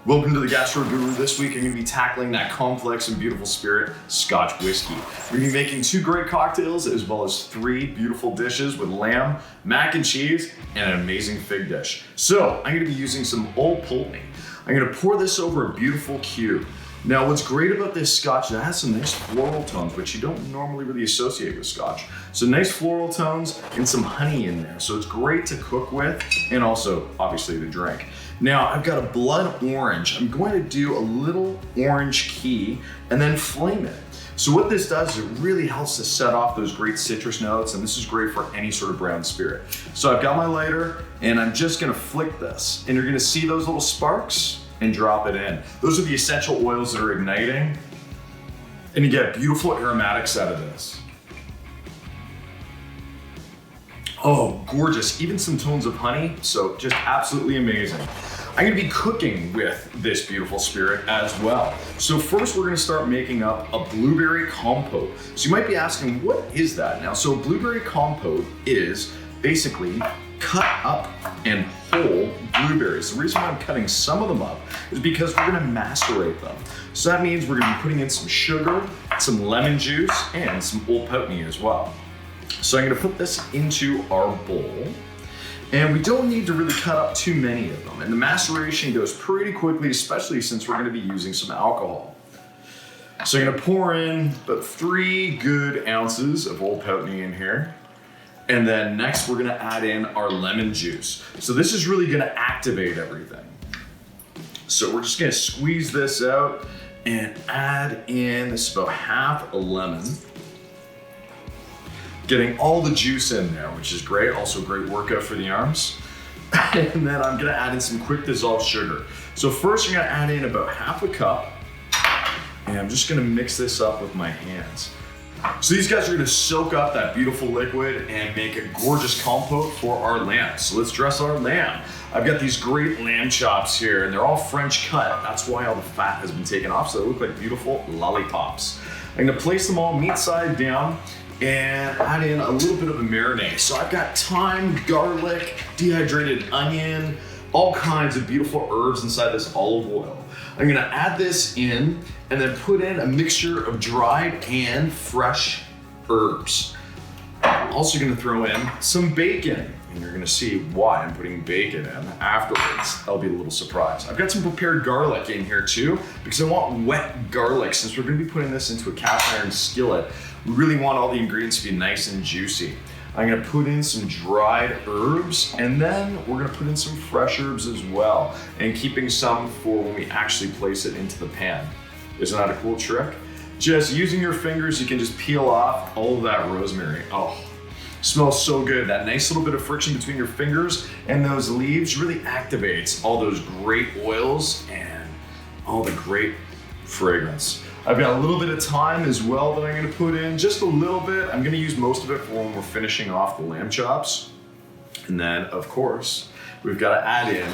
Welcome to the Gastro Guru. This week I'm going to be tackling that complex and beautiful spirit, Scotch whiskey. We're going to be making 2 great cocktails as well as 3 beautiful dishes with lamb, mac and cheese, and an amazing fig dish. So I'm going to be using some Old Pulteney. I'm going to pour this over a beautiful cube. Now what's great about this Scotch, it has some nice floral tones, which you don't normally really associate with Scotch. So nice floral tones and some honey in there. So it's great to cook with and also obviously to drink. Now I've got a blood orange. I'm going to do a little orange key and then flame it. So what this does is it really helps to set off those great citrus notes, and this is great for any sort of brown spirit. So I've got my lighter and I'm just gonna flick this, and you're gonna see those little sparks and drop it in. Those are the essential oils that are igniting, and you get beautiful aromatics out of this. Oh, gorgeous, even some tones of honey, so just absolutely amazing. I'm gonna be cooking with this beautiful spirit as well. So first we're gonna start making up a blueberry compote. So you might be asking, what is that now? So a blueberry compote is basically cut up and whole blueberries. The reason why I'm cutting some of them up is because we're gonna macerate them. So that means we're gonna be putting in some sugar, some lemon juice, and some Old Pulteney as well. So I'm gonna put this into our bowl, and we don't need to really cut up too many of them. And the maceration goes pretty quickly, especially since we're gonna be using some alcohol. So I'm gonna pour in about 3 good ounces of Old Pulteney in here. And then next we're gonna add in our lemon juice. So this is really gonna activate everything. So we're just gonna squeeze this out and add in, this is about half a lemon. Getting all the juice in there, which is great. Also great workout for the arms. And then I'm gonna add in some quick dissolved sugar. So first I'm gonna add in about half a cup, and I'm just gonna mix this up with my hands. So these guys are gonna soak up that beautiful liquid and make a gorgeous compote for our lamb. So let's dress our lamb. I've got these great lamb chops here, and they're all French cut. That's why all the fat has been taken off, so they look like beautiful lollipops. I'm gonna place them all meat side down and add in a little bit of a marinade. So I've got thyme, garlic, dehydrated onion, all kinds of beautiful herbs inside this olive oil. I'm gonna add this in and then put in a mixture of dried and fresh herbs. I'm also gonna throw in some bacon, and you're gonna see why I'm putting bacon in afterwards. That'll be a little surprise. I've got some prepared garlic in here too, because I want wet garlic. Since we're gonna be putting this into a cast iron skillet, we really want all the ingredients to be nice and juicy. I'm gonna put in some dried herbs, and then we're gonna put in some fresh herbs as well, and keeping some for when we actually place it into the pan. Isn't that a cool trick? Just using your fingers, you can just peel off all of that rosemary. Oh, smells so good. That nice little bit of friction between your fingers and those leaves really activates all those great oils and all the great fragrance. I've got a little bit of thyme as well that I'm gonna put in, just a little bit. I'm gonna use most of it for when we're finishing off the lamb chops. And then, of course, we've gotta add in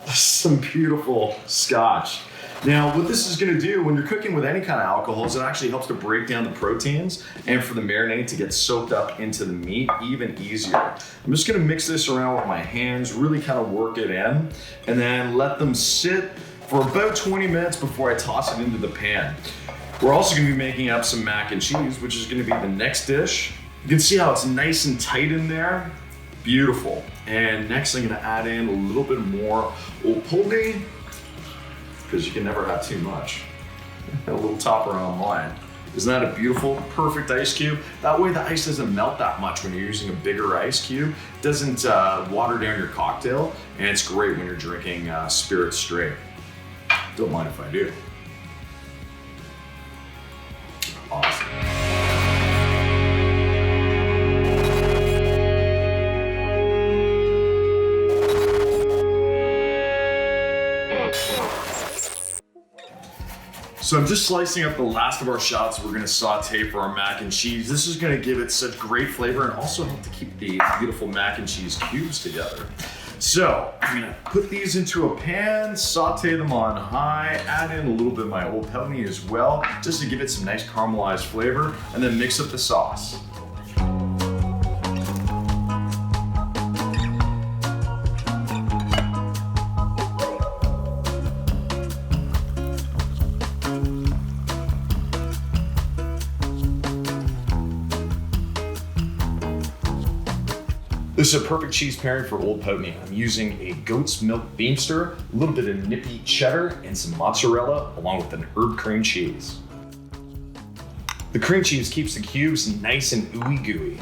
some beautiful Scotch. Now, what this is gonna do when you're cooking with any kind of alcohols, it actually helps to break down the proteins and for the marinade to get soaked up into the meat even easier. I'm just gonna mix this around with my hands, really kind of work it in, and then let them sit for about 20 minutes before I toss it into the pan. We're also gonna be making up some mac and cheese, which is gonna be the next dish. You can see how it's nice and tight in there. Beautiful. And next I'm gonna add in a little bit more Old Pulteney, because you can never have too much. A little topper on mine. Isn't that a beautiful, perfect ice cube? That way the ice doesn't melt that much when you're using a bigger ice cube. It doesn't water down your cocktail, and it's great when you're drinking spirit straight. Don't mind if I do. Awesome. So I'm just slicing up the last of our shots we're gonna saute for our mac and cheese. This is gonna give it such great flavor and also help to keep the beautiful mac and cheese cubes together. So I'm gonna put these into a pan, saute them on high, add in a little bit of my Old Pulteney as well, just to give it some nice caramelized flavor, and then mix up the sauce. This is a perfect cheese pairing for Old Pulteney. I'm using a goat's milk beamster, a little bit of nippy cheddar, and some mozzarella, along with an herb cream cheese. The cream cheese keeps the cubes nice and ooey gooey.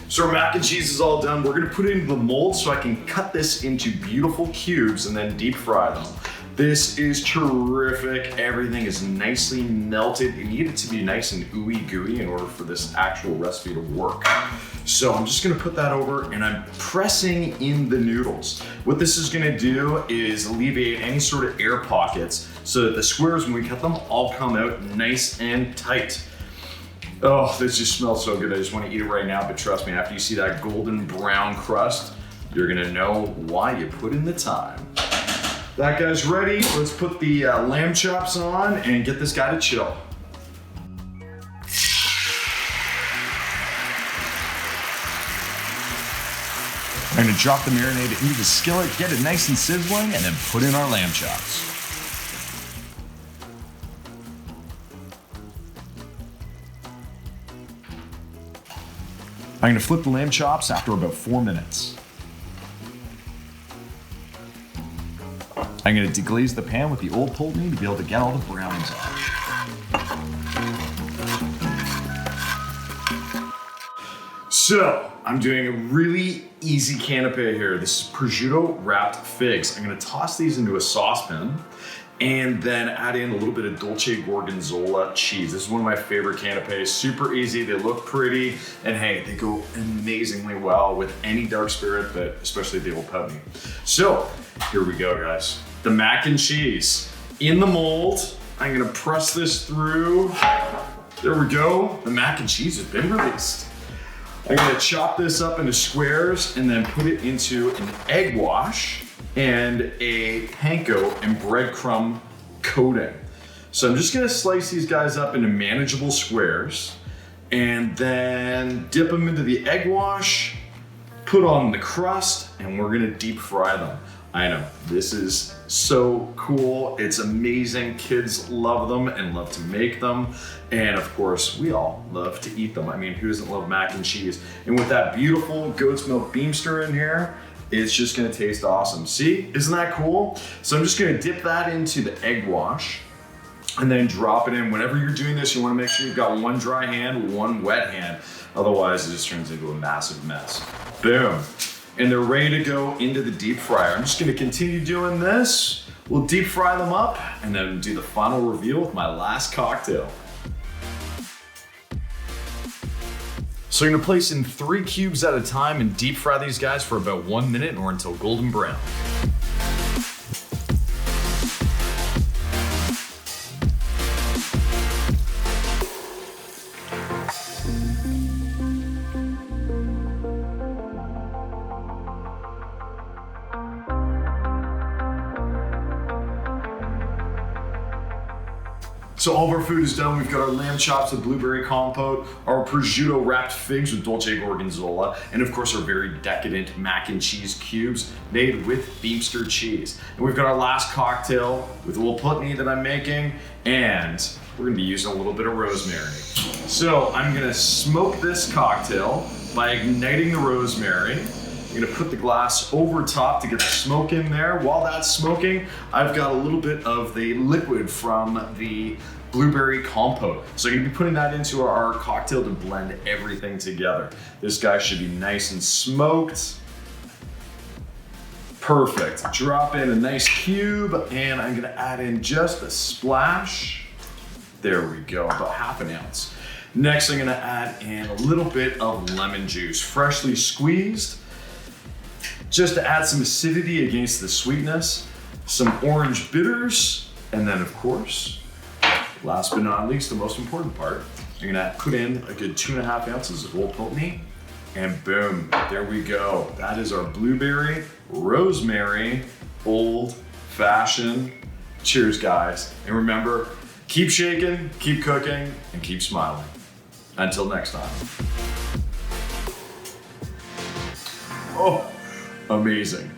So our mac and cheese is all done. We're gonna put it into the mold so I can cut this into beautiful cubes and then deep fry them. This is terrific. Everything is nicely melted. You need it to be nice and ooey gooey in order for this actual recipe to work. So I'm just gonna put that over and I'm pressing in the noodles. What this is gonna do is alleviate any sort of air pockets so that the squares, when we cut them, all come out nice and tight. Oh, this just smells so good. I just want to eat it right now, but trust me, after you see that golden brown crust, you're gonna know why you put in the time. That guy's ready. Let's put the lamb chops on and get this guy to chill. I'm gonna drop the marinade into the skillet, get it nice and sizzling, and then put in our lamb chops. I'm gonna flip the lamb chops after about 4 minutes. I'm gonna deglaze the pan with the Old Pulteney to be able to get all the browns off. So, I'm doing a really easy canapé here. This is prosciutto wrapped figs. I'm gonna toss these into a saucepan and then add in a little bit of dolce gorgonzola cheese. This is one of my favorite canapés. Super easy, they look pretty, and hey, they go amazingly well with any dark spirit, but especially the Old Pulteney. So, here we go, guys. The mac and cheese in the mold. I'm gonna press this through. There we go. The mac and cheese has been released. I'm gonna chop this up into squares and then put it into an egg wash and a panko and breadcrumb coating. So I'm just gonna slice these guys up into manageable squares and then dip them into the egg wash, put on the crust, and we're gonna deep fry them. I know, this is so cool. It's amazing. Kids love them and love to make them. And of course, we all love to eat them. I mean, who doesn't love mac and cheese? And with that beautiful goat's milk beamster in here, it's just gonna taste awesome. See, isn't that cool? So I'm just gonna dip that into the egg wash and then drop it in. Whenever you're doing this, you wanna make sure you've got one dry hand, one wet hand. Otherwise, it just turns into a massive mess. Boom. And they're ready to go into the deep fryer. I'm just gonna continue doing this. We'll deep fry them up and then do the final reveal with my last cocktail. So you're gonna place in 3 cubes at a time and deep fry these guys for about 1 minute or until golden brown. So all of our food is done. We've got our lamb chops with blueberry compote, our prosciutto wrapped figs with dolce gorgonzola, and of course our very decadent mac and cheese cubes made with beamster cheese. And we've got our last cocktail with a little Pulteney that I'm making, and we're gonna be using a little bit of rosemary. So I'm gonna smoke this cocktail by igniting the rosemary. I'm gonna put the glass over top to get the smoke in there. While that's smoking, I've got a little bit of the liquid from the blueberry compote. So I'm gonna be putting that into our cocktail to blend everything together. This guy should be nice and smoked. Perfect. Drop in a nice cube, and I'm gonna add in just a splash. There we go, about ½ an ounce. Next, I'm gonna add in a little bit of lemon juice, freshly squeezed, just to add some acidity against the sweetness, some orange bitters, and then of course, last but not least, the most important part, I'm gonna put in a good 2½ ounces of Old Pulteney, and boom, there we go. That is our blueberry, rosemary, old fashioned. Cheers, guys. And remember, keep shaking, keep cooking, and keep smiling. Until next time. Oh, amazing.